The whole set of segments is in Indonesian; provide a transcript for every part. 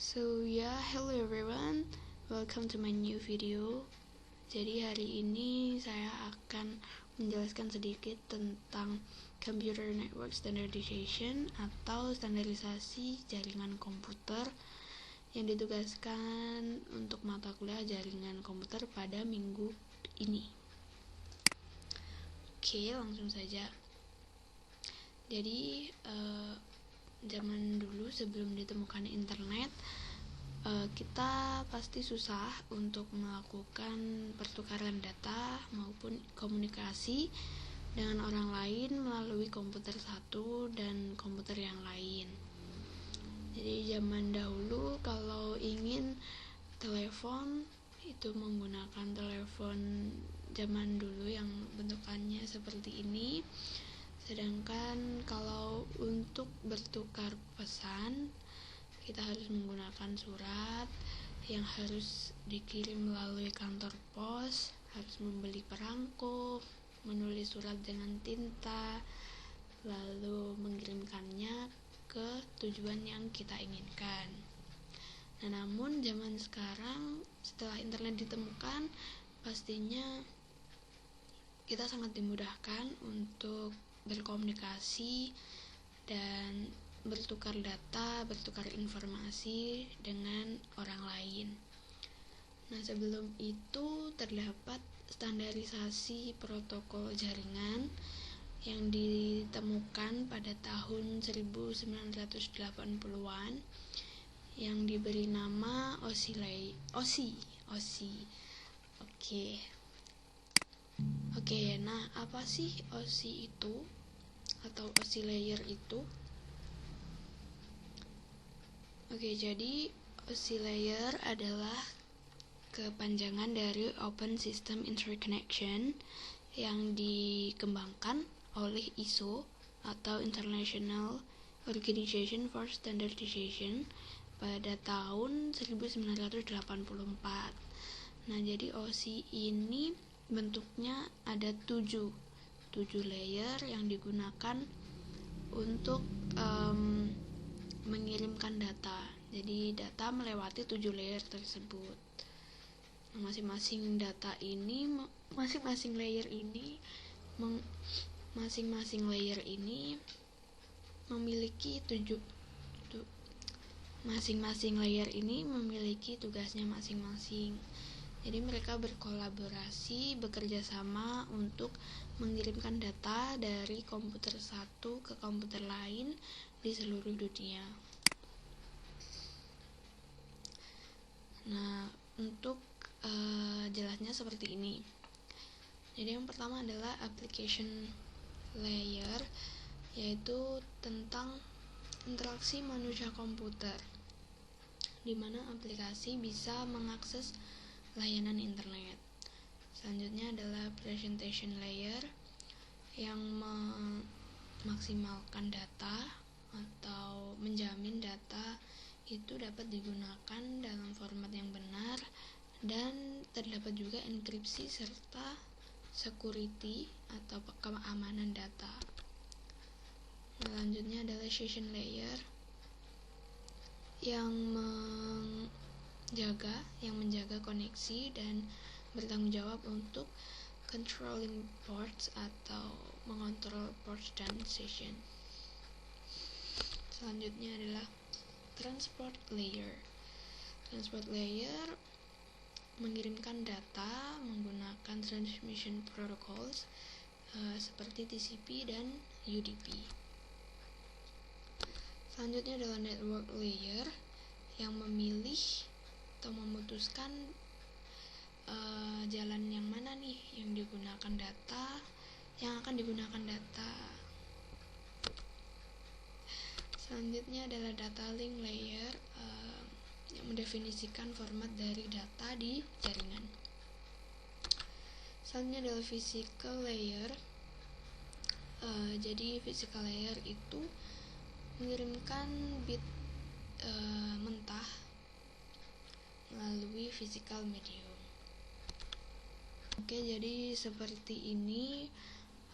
Hello everyone, welcome to my new video. Jadi hari ini saya akan menjelaskan sedikit tentang Computer Network Standardization atau standarisasi jaringan komputer yang ditugaskan untuk mata kuliah jaringan komputer pada minggu ini. Oke, langsung saja. Jadi zaman dulu sebelum ditemukan internet, kita pasti susah untuk melakukan pertukaran data maupun komunikasi dengan orang lain melalui komputer satu dan komputer yang lain. Jadi zaman dahulu kalau ingin telepon itu menggunakan telepon zaman dulu yang bentukannya seperti ini. Sedangkan kalau untuk bertukar pesan, kita harus menggunakan surat yang harus dikirim melalui kantor pos, harus membeli perangko, menulis surat dengan tinta, lalu mengirimkannya ke tujuan yang kita inginkan. Nah, namun zaman sekarang setelah internet ditemukan, pastinya kita sangat dimudahkan untuk berkomunikasi dan bertukar data, bertukar informasi dengan orang lain. Nah, sebelum itu terdapat standarisasi protokol jaringan yang ditemukan pada tahun 1980-an yang diberi nama OSI. Oke, nah apa sih OSI itu atau OSI layer itu? Oke, jadi OSI layer adalah kepanjangan dari Open System Interconnection yang dikembangkan oleh ISO atau International Organization for Standardization pada tahun 1984. Nah, jadi OSI ini bentuknya ada 7 layer yang digunakan untuk mengirimkan data. Jadi data melewati 7 layer tersebut. Nah, masing-masing layer ini memiliki tugasnya masing-masing. Jadi mereka berkolaborasi, bekerja sama untuk mengirimkan data dari komputer satu ke komputer lain di seluruh dunia. Nah, untuk jelasnya seperti ini. Jadi yang pertama adalah application layer, yaitu tentang interaksi manusia komputer, di mana aplikasi bisa mengakses layanan internet. Selanjutnya adalah presentation layer yang memaksimalkan data atau menjamin data itu dapat digunakan dalam format yang benar dan terdapat juga enkripsi serta security atau keamanan data. Selanjutnya adalah session layer yang menjaga koneksi dan bertanggung jawab untuk controlling ports atau mengontrol ports dan session. Selanjutnya adalah transport layer. Transport layer mengirimkan data menggunakan transmission protocols seperti TCP dan UDP. Selanjutnya adalah network layer yang memilih atau memutuskan jalan yang mana nih yang akan digunakan data. Selanjutnya adalah data link layer yang mendefinisikan format dari data di jaringan. Selanjutnya adalah physical layer. Jadi physical layer itu mengirimkan bit mentah melalui physical medium. Oke, jadi seperti ini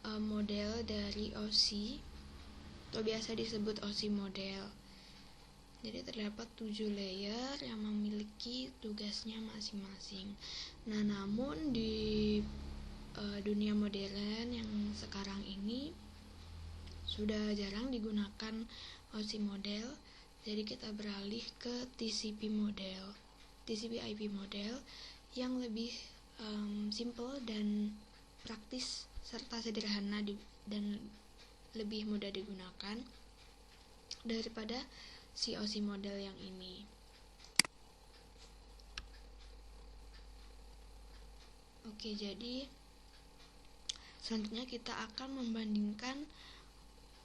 model dari OSI atau biasa disebut OSI model. Jadi terdapat 7 layer yang memiliki tugasnya masing-masing. Nah, namun di dunia modern yang sekarang ini sudah jarang digunakan OSI model. Jadi kita beralih ke TCP model, TCP/IP model yang lebih simple dan praktis serta sederhana dan lebih mudah digunakan daripada si OSI model yang ini. Oke, jadi selanjutnya kita akan membandingkan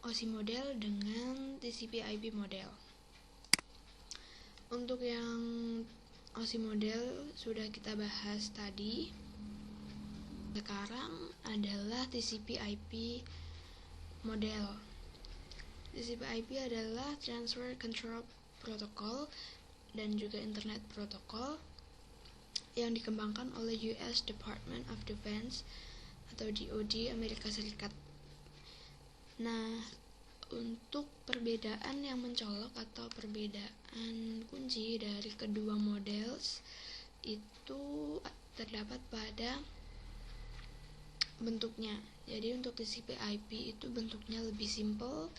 OSI model dengan TCP/IP model. Untuk yang OSI model sudah kita bahas tadi. Sekarang adalah TCP/IP model. TCP/IP adalah Transfer Control Protocol dan juga Internet Protocol yang dikembangkan oleh US Department of Defense atau DoD Amerika Serikat. Nah, untuk perbedaan yang mencolok atau perbedaan kunci dari kedua model itu terdapat pada bentuknya. Jadi untuk TCP/IP itu bentuknya lebih simple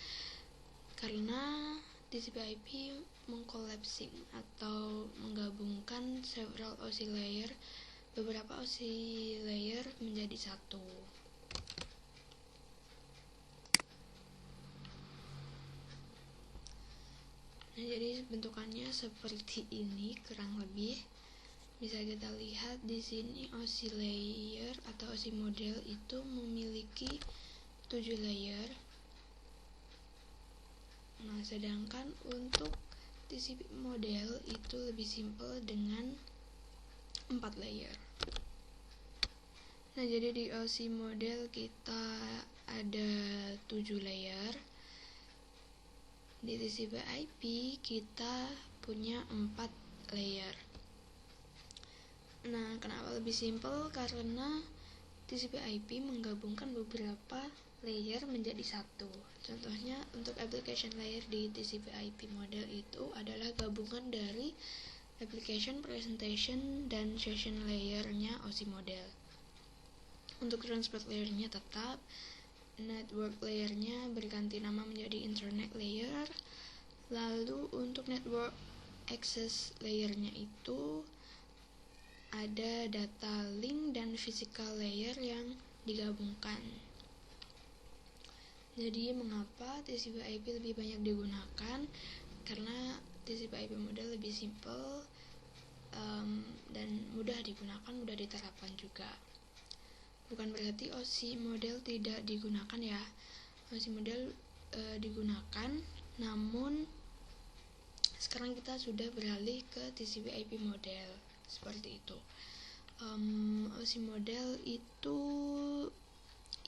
karena TCP/IP mengkolapsing atau menggabungkan several OSI layer, beberapa OSI layer menjadi satu. Nah, jadi bentukannya seperti ini kurang lebih. Bisa kita lihat di sini OSI layer atau OSI model itu memiliki 7 layer. Nah, sedangkan untuk TCP model itu lebih simple dengan 4 layer. Nah, jadi di OSI model kita ada 7 layer. Di TCP/IP kita punya 4 layer. Nah, kenapa lebih simple? Karena TCP/IP menggabungkan beberapa layer menjadi satu. Contohnya untuk application layer di TCP/IP model itu adalah gabungan dari application, presentation, dan session layernya OSI model. Untuk transport layernya tetap, network layernya berganti nama menjadi internet layer. Lalu untuk network access layernya itu ada data link dan physical layer yang digabungkan. Jadi mengapa TCP/IP lebih banyak digunakan? Karena TCP/IP model lebih simple dan mudah digunakan, mudah diterapkan juga. Bukan berarti OSI model tidak digunakan ya. OSI model digunakan, namun sekarang kita sudah beralih ke TCP/IP model. Seperti itu. OSI model itu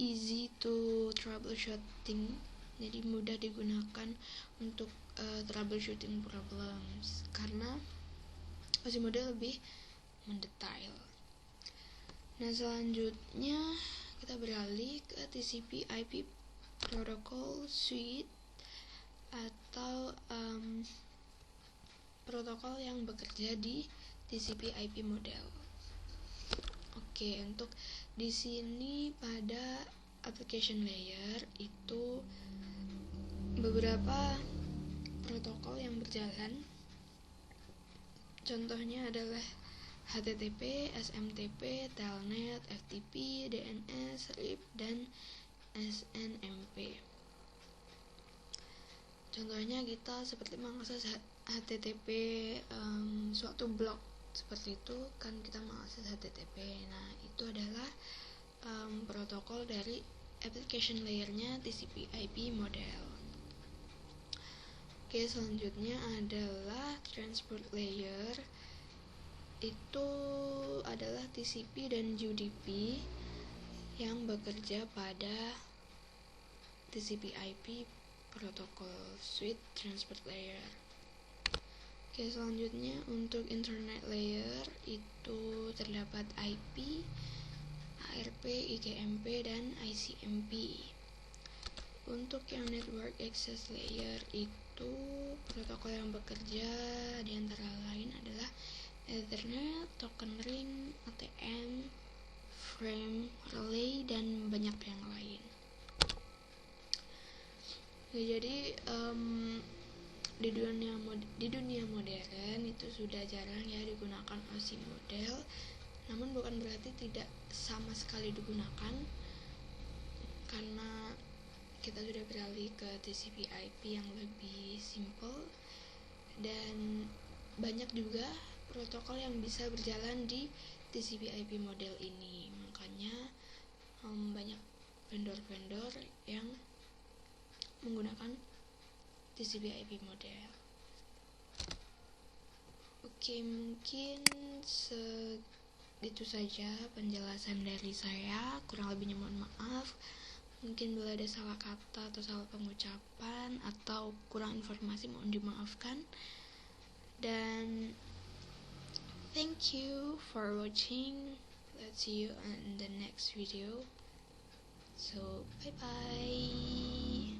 easy to troubleshooting, jadi mudah digunakan untuk troubleshooting problems karena OSI model lebih mendetail. Nah, selanjutnya kita beralih ke TCP/IP Protocol Suite atau protokol yang bekerja di TCP/IP model. Oke, untuk di sini pada application layer itu beberapa protokol yang berjalan. Contohnya adalah HTTP, SMTP, Telnet, FTP, DNS, RIP, dan SNMP. Contohnya kita seperti mengakses HTTP suatu blog seperti itu kan kita mengakses HTTP. Nah, itu adalah protokol dari application layernya TCP/IP model. Oke, selanjutnya adalah transport layer. Itu adalah TCP dan UDP yang bekerja pada TCP/IP protokol suite transport layer. Oke, selanjutnya untuk internet layer itu terdapat IP, ARP, IGMP, dan ICMP. Untuk yang network access layer itu itu protokol yang bekerja di antara lain adalah Ethernet, token ring, ATM, frame, relay, dan banyak yang lain. Nah, jadi di dunia modern itu sudah jarang ya digunakan OSI model, namun bukan berarti tidak sama sekali digunakan, karena kita sudah beralih ke TCP/IP yang lebih simple dan banyak juga protokol yang bisa berjalan di TCP/IP model ini. Makanya banyak vendor-vendor yang menggunakan TCP/IP model. Oke, mungkin segitu saja penjelasan dari saya. Kurang lebihnya mohon maaf. Mungkin bila ada salah kata atau salah pengucapan atau kurang informasi, mohon dimaafkan. Dan thank you for watching. Let's see you in the next video. So bye bye.